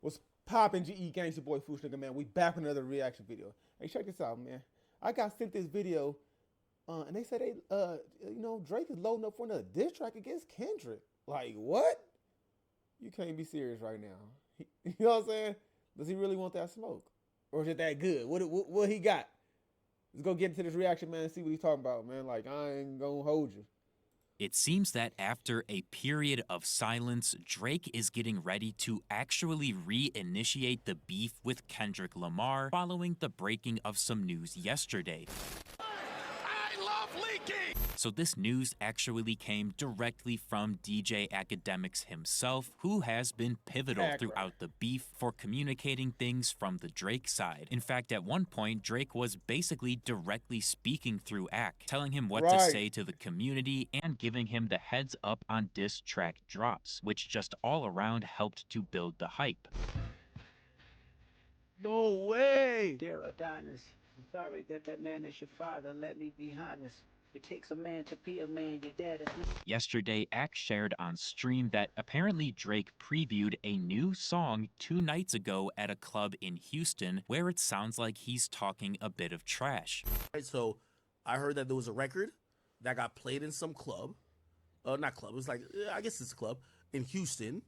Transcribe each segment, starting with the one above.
What's poppin', GE Gangsta Boy Foosh Nigga, man? We back with another reaction video. Hey, check this out, man. I got sent this video, and they said Drake is loading up for another diss track against Kendrick. Like, what? You can't be serious right now. You know what I'm saying? Does he really want that smoke? Or is it that good? What he got? Let's go get into this reaction, man, and see what he's talking about, man. Like, I ain't gonna hold you. It seems that after a period of silence, Drake is getting ready to actually reinitiate the beef with Kendrick Lamar following the breaking of some news yesterday. I love leaking! So this news actually came directly from DJ Academics himself, who has been pivotal throughout the beef for communicating things from the Drake side. In fact, at one point, Drake was basically directly speaking through Ack, telling him what to say to the community and giving him the heads up on diss track drops, which just all around helped to build the hype. No way! Dear Adonis, I'm sorry that man is your father. Let me be honest. It takes a man to be a man. Your dad is... Yesterday, Ack shared on stream that apparently Drake previewed a new song 2 nights ago at a club in Houston where it sounds like he's talking a bit of trash. Right, so I heard that there was a record that got played in some club. Not club, it was like, I guess it's a club in Houston,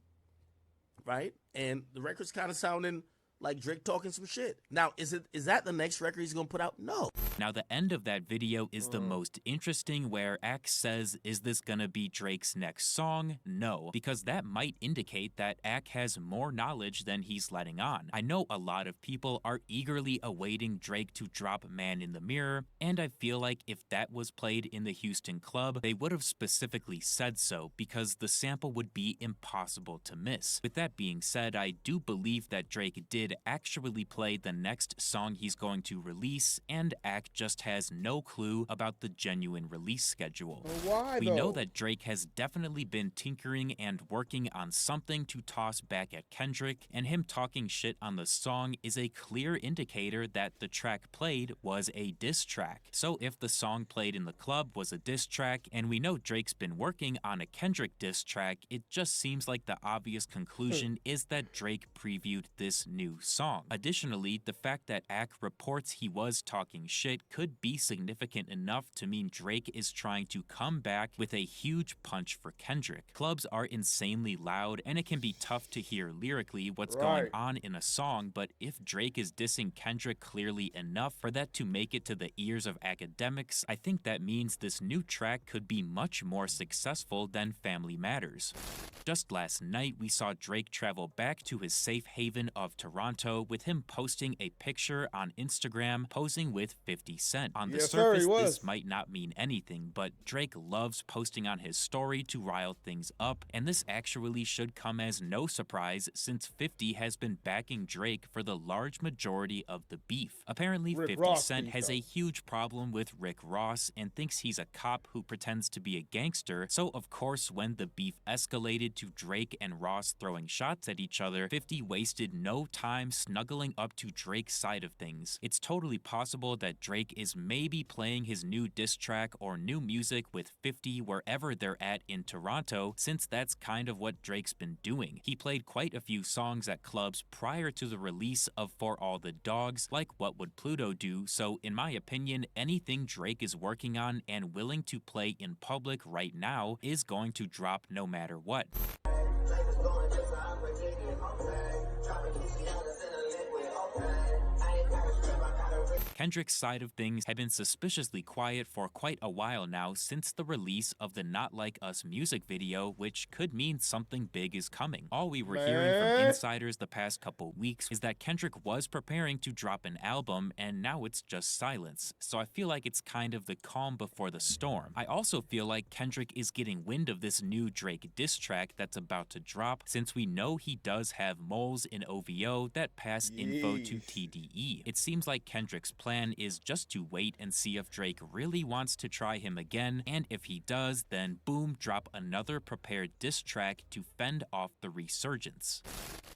right? And the record's kind of sounding like Drake talking some shit. Now, is that the next record he's gonna put out? No. Now, the end of that video is the most interesting, where Ack says, is this gonna be Drake's next song? No, because that might indicate that Ack has more knowledge than he's letting on. I know a lot of people are eagerly awaiting Drake to drop Man in the Mirror, and I feel like if that was played in the Houston club, they would have specifically said so, because the sample would be impossible to miss. With that being said, I do believe that Drake did actually play the next song he's going to release, and Ack just has no clue about the genuine release schedule. Why, we know that Drake has definitely been tinkering and working on something to toss back at Kendrick, and him talking shit on the song is a clear indicator that the track played was a diss track. So if the song played in the club was a diss track, and we know Drake's been working on a Kendrick diss track, it just seems like the obvious conclusion is that Drake previewed this new song. Additionally, the fact that Ack reports he was talking shit could be significant enough to mean Drake is trying to come back with a huge punch for Kendrick. Clubs are insanely loud, and it can be tough to hear lyrically what's going on in a song, but if Drake is dissing Kendrick clearly enough for that to make it to the ears of academics, I think that means this new track could be much more successful than Family Matters. Just last night, we saw Drake travel back to his safe haven of Toronto, with him posting a picture on Instagram posing with 50 Cent. On the surface, this might not mean anything, but Drake loves posting on his story to rile things up, and this actually should come as no surprise since 50 has been backing Drake for the large majority of the beef. Apparently, 50 Cent has a huge problem with Rick Ross and thinks he's a cop who pretends to be a gangster, so of course when the beef escalated to Drake and Ross throwing shots at each other, 50 wasted no time snuggling up to Drake's side of things. It's totally possible that Drake is maybe playing his new diss track or new music with 50 wherever they're at in Toronto, since that's kind of what Drake's been doing. He played quite a few songs at clubs prior to the release of For All the Dogs, like What Would Pluto Do, so in my opinion, anything Drake is working on and willing to play in public right now is going to drop no matter what. Kendrick's side of things had been suspiciously quiet for quite a while now since the release of the Not Like Us music video, which could mean something big is coming. All we were hearing from insiders the past couple weeks is that Kendrick was preparing to drop an album, and now it's just silence. So I feel like it's kind of the calm before the storm. I also feel like Kendrick is getting wind of this new Drake diss track that's about to drop, since we know he does have moles in OVO that pass info to TDE. It seems like Kendrick's plan plan is just to wait and see if Drake really wants to try him again, and if he does, then boom, drop another prepared diss track to fend off the resurgence.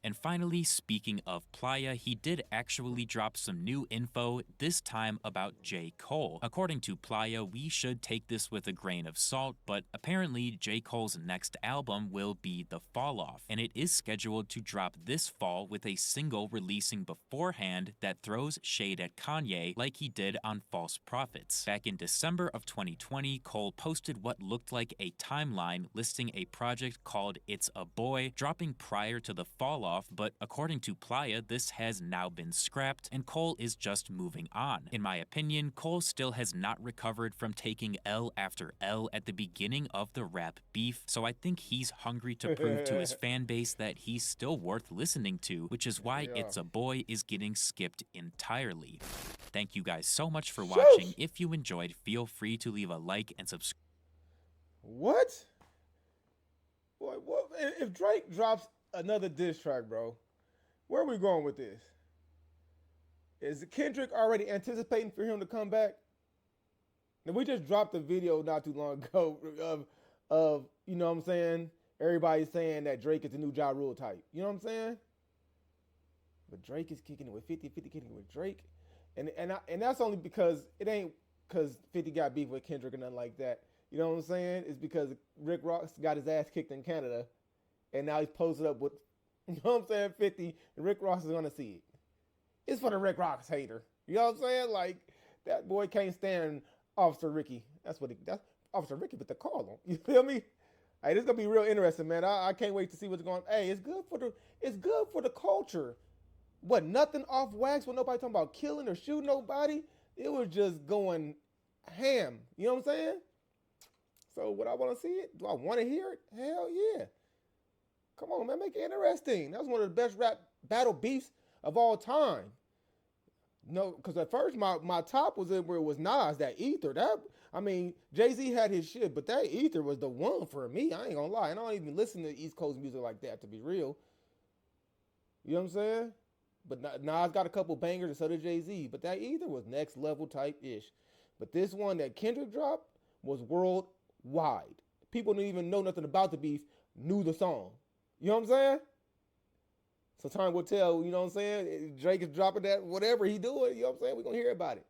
And finally, speaking of Playa, he did actually drop some new info, this time about J. Cole. According to Playa, we should take this with a grain of salt, but apparently J. Cole's next album will be The Fall Off, and it is scheduled to drop this fall with a single releasing beforehand that throws shade at Kanye like he did on False Prophets. Back in December of 2020, Cole posted what looked like a timeline listing a project called It's a Boy, dropping prior to The Fall Off, but according to Playa, this has now been scrapped and Cole is just moving on. In my opinion, Cole still has not recovered from taking L after L at the beginning of the rap beef, so I think he's hungry to prove to his fan base that he's still worth listening to, which is why It's a Boy is getting skipped entirely. Thank you guys so much for watching. If you enjoyed, feel free to leave a like and subscribe. What? Boy, what? If Drake drops another diss track, bro, where are we going with this? Is Kendrick already anticipating for him to come back? And we just dropped a video not too long ago of you know what I'm saying, everybody's saying that Drake is the new Ja Rule type. You know what I'm saying? But Drake is kicking it with 50, 50 kicking it with Drake. And that's only because it ain't because 50 got beef with Kendrick or nothing like that. You know what I'm saying? It's because Rick Ross got his ass kicked in Canada, and now he's posted up with, you know what I'm saying, 50, and Rick Ross is gonna see it. It's for the Rick Ross hater. You know what I'm saying? Like, that boy can't stand Officer Ricky. That's Officer Ricky with the call on. You feel me? Hey, this is gonna be real interesting, man. I can't wait to see what's going on. Hey, it's good for the culture. What, nothing off wax when nobody talking about killing or shooting nobody? It was just going ham. You know what I'm saying? So would I want to see it? Do I want to hear it? Hell yeah. Come on, man, make it interesting. That was one of the best rap battle beefs of all time. No, because at first my top was in where it was Nas, that Ether. Jay-Z had his shit, but that Ether was the one for me. I ain't gonna lie. And I don't even listen to East Coast music like that, to be real. You know what I'm saying? But Nas got a couple bangers and so did Jay-Z. But that Ether was next level type-ish. But this one that Kendrick dropped was worldwide. People didn't even know nothing about the beef, knew the song. You know what I'm saying? So time will tell, you know what I'm saying? Drake is dropping that, whatever he doing, you know what I'm saying? We're going to hear about it.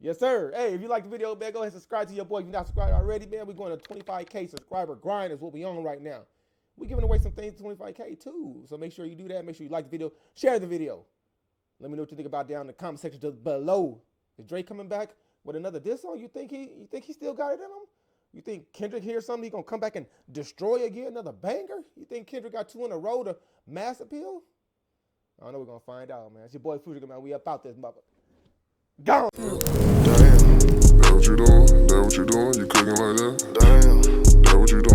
Yes, sir. Hey, if you like the video, man, go ahead and subscribe to your boy. If you're not subscribed already, man, we're going to 25K subscriber grind is what we on right now. We're giving away some things to 25K too. So make sure you do that. Make sure you like the video. Share the video. Let me know what you think about down in the comment section just below. Is Drake coming back with another diss song? You think he still got it in him? You think Kendrick hears something, he gonna come back and destroy again, another banger? You think Kendrick got 2 in a row to mass appeal? I don't know, we're gonna find out, man. It's your boy Fujica, man. We up out this mother. Gone. Damn, that what you doing? That what you doing? You cooking like that? Damn, that what you doing?